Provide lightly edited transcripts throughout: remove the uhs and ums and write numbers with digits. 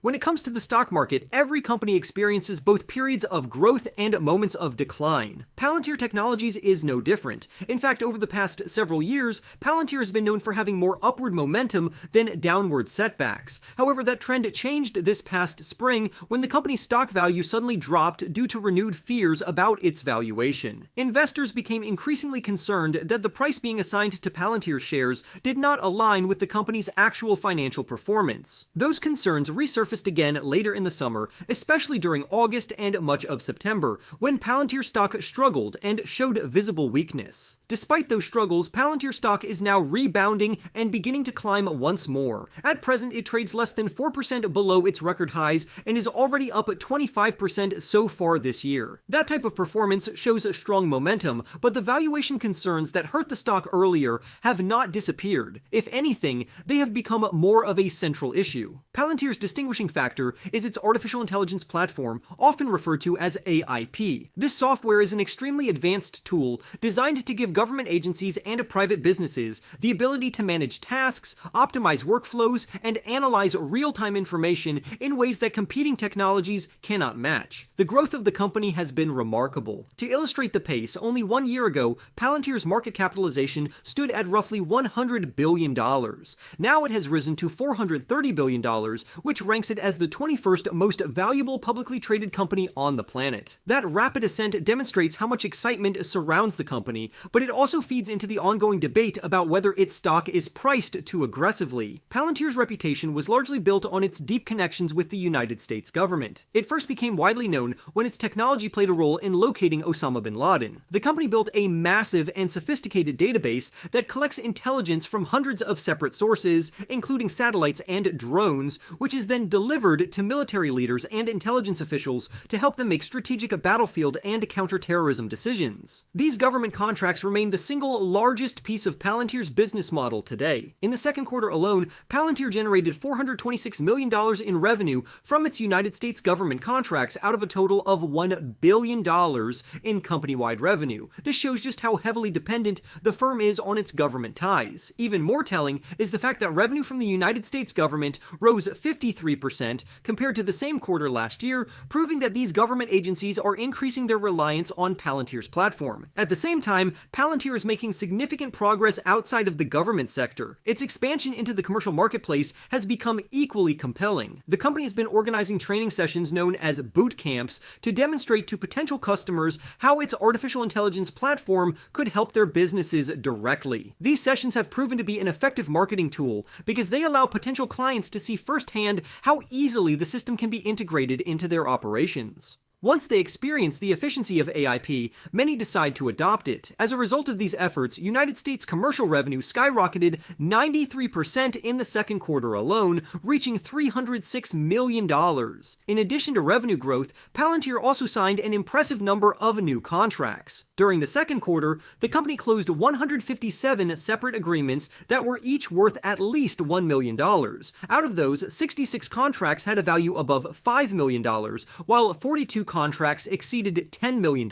When it comes to the stock market, every company experiences both periods of growth and moments of decline. Palantir Technologies is no different. In fact, over the past several years, Palantir has been known for having more upward momentum than downward setbacks. However, that trend changed this past spring when the company's stock value suddenly dropped due to renewed fears about its valuation. Investors became increasingly concerned that the price being assigned to Palantir shares did not align with the company's actual financial performance. Those concerns resurfaced again later in the summer, especially during August and much of September, when Palantir stock struggled and showed visible weakness. Despite those struggles, Palantir stock is now rebounding and beginning to climb once more. At present, it trades less than 4% below its record highs and is already up 25% so far this year. That type of performance shows strong momentum, but the valuation concerns that hurt the stock earlier have not disappeared. If anything, they have become more of a central issue. Palantir's distinguishing factor is its artificial intelligence platform, often referred to as AIP. This software is an extremely advanced tool designed to give government agencies and private businesses the ability to manage tasks, optimize workflows, and analyze real-time information in ways that competing technologies cannot match. The growth of the company has been remarkable. To illustrate the pace, only 1 year ago, Palantir's market capitalization stood at roughly $100 billion. Now it has risen to $430 billion, which ranks it as the 21st most valuable publicly traded company on the planet. That rapid ascent demonstrates how much excitement surrounds the company, but it also feeds into the ongoing debate about whether its stock is priced too aggressively. Palantir's reputation was largely built on its deep connections with the United States government. It first became widely known when its technology played a role in locating Osama bin Laden. The company built a massive and sophisticated database that collects intelligence from hundreds of separate sources, including satellites and drones, which is then delivered to military leaders and intelligence officials to help them make strategic battlefield and counterterrorism decisions. These government contracts remain the single largest piece of Palantir's business model today. In the second quarter alone, Palantir generated $426 million in revenue from its United States government contracts out of a total of $1 billion in company-wide revenue. This shows just how heavily dependent the firm is on its government ties. Even more telling is the fact that revenue from the United States government rose 53% compared to the same quarter last year, proving that these government agencies are increasing their reliance on Palantir's platform. At the same time, Palantir is making significant progress outside of the government sector. Its expansion into the commercial marketplace has become equally compelling. The company has been organizing training sessions known as boot camps to demonstrate to potential customers how its artificial intelligence platform could help their businesses directly. These sessions have proven to be an effective marketing tool because they allow potential clients to see firsthand how easily the system can be integrated into their operations. Once they experience the efficiency of AIP, many decide to adopt it. As a result of these efforts, United States commercial revenue skyrocketed 93% in the second quarter alone, reaching $306 million. In addition to revenue growth, Palantir also signed an impressive number of new contracts. During the second quarter, the company closed 157 separate agreements that were each worth at least $1 million. Out of those, 66 contracts had a value above $5 million, while 42 contracts exceeded $10 million.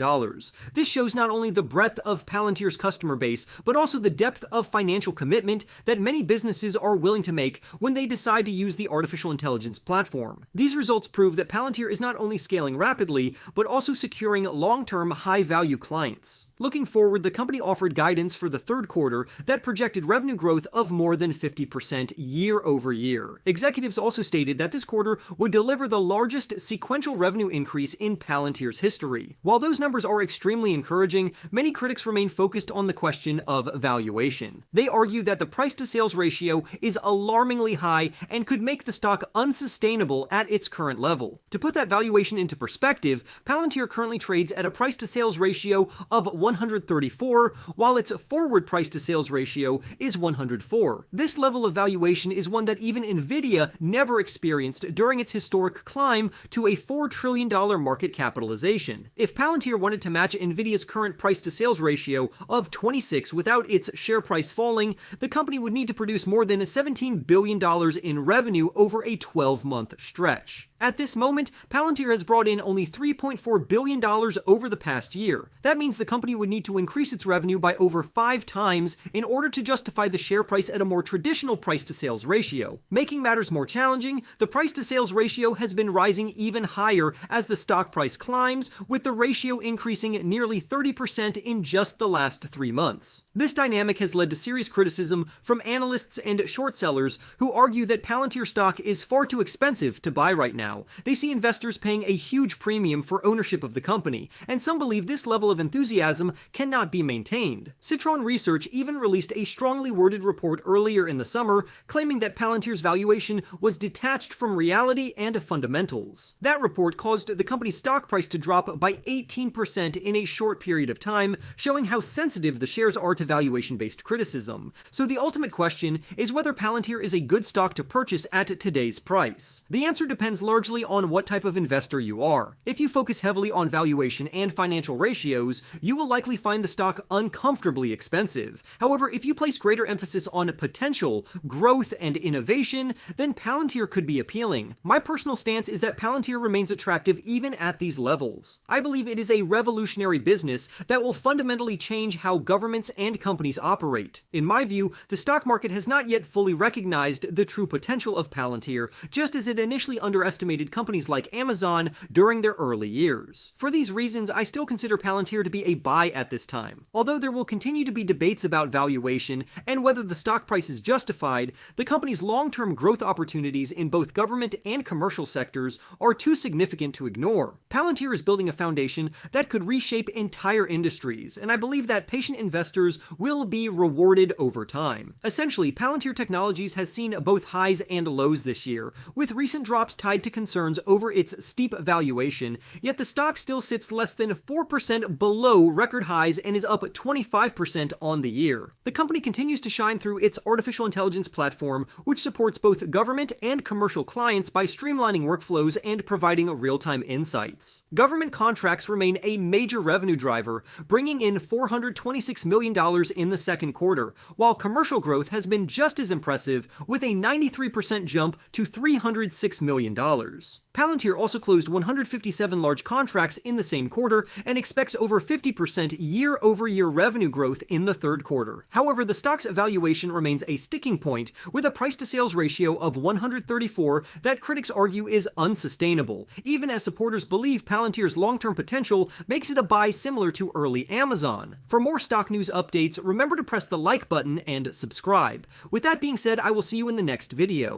This shows not only the breadth of Palantir's customer base, but also the depth of financial commitment that many businesses are willing to make when they decide to use the artificial intelligence platform. These results prove that Palantir is not only scaling rapidly, but also securing long-term, high-value clients. Looking forward, the company offered guidance for the third quarter that projected revenue growth of more than 50% year over year. Executives also stated that this quarter would deliver the largest sequential revenue increase in Palantir's history. While those numbers are extremely encouraging, many critics remain focused on the question of valuation. They argue that the price-to-sales ratio is alarmingly high and could make the stock unsustainable at its current level. To put that valuation into perspective, Palantir currently trades at a price-to-sales ratio of 134, while its forward price-to-sales ratio is 104. This level of valuation is one that even Nvidia never experienced during its historic climb to a $4 trillion market capitalization. If Palantir wanted to match Nvidia's current price-to-sales ratio of 26 without its share price falling, the company would need to produce more than $17 billion in revenue over a 12-month stretch. At this moment, Palantir has brought in only $3.4 billion over the past year. That means the company would need to increase its revenue by over 5 times in order to justify the share price at a more traditional price-to-sales ratio. Making matters more challenging, the price-to-sales ratio has been rising even higher as the stock price climbs, with the ratio increasing nearly 30% in just the last 3 months. This dynamic has led to serious criticism from analysts and short sellers who argue that Palantir stock is far too expensive to buy right now. They see investors paying a huge premium for ownership of the company, and some believe this level of enthusiasm cannot be maintained. Citron Research even released a strongly worded report earlier in the summer claiming that Palantir's valuation was detached from reality and fundamentals. That report caused the company's stock price to drop by 18% in a short period of time, showing how sensitive the shares are to valuation-based criticism. So the ultimate question is whether Palantir is a good stock to purchase at today's price. The answer depends largely on what type of investor you are. If you focus heavily on valuation and financial ratios, you will likely find the stock uncomfortably expensive. However, if you place greater emphasis on potential, growth, and innovation, then Palantir could be appealing. My personal stance is that Palantir remains attractive even at these levels. I believe it is a revolutionary business that will fundamentally change how governments and companies operate. In my view, the stock market has not yet fully recognized the true potential of Palantir, just as it initially underestimated companies like Amazon during their early years. For these reasons, I still consider Palantir to be a buy at this time. Although there will continue to be debates about valuation and whether the stock price is justified, the company's long-term growth opportunities in both government and commercial sectors are too significant to ignore. Palantir is building a foundation that could reshape entire industries, and I believe that patient investors will be rewarded over time. Essentially, Palantir Technologies has seen both highs and lows this year, with recent drops tied to concerns over its steep valuation, yet the stock still sits less than 4% below record highs and is up 25% on the year. The company continues to shine through its artificial intelligence platform, which supports both government and commercial clients by streamlining workflows and providing real-time insights. Government contracts remain a major revenue driver, bringing in $426 million in the second quarter, while commercial growth has been just as impressive, with a 93% jump to $306 million. Palantir also closed 157 large contracts in the same quarter and expects over 50% year-over-year revenue growth in the third quarter. However, the stock's valuation remains a sticking point, with a price-to-sales ratio of 134 that critics argue is unsustainable, even as supporters believe Palantir's long-term potential makes it a buy similar to early Amazon. For more stock news updates, remember to press the like button and subscribe. With that being said, I will see you in the next video.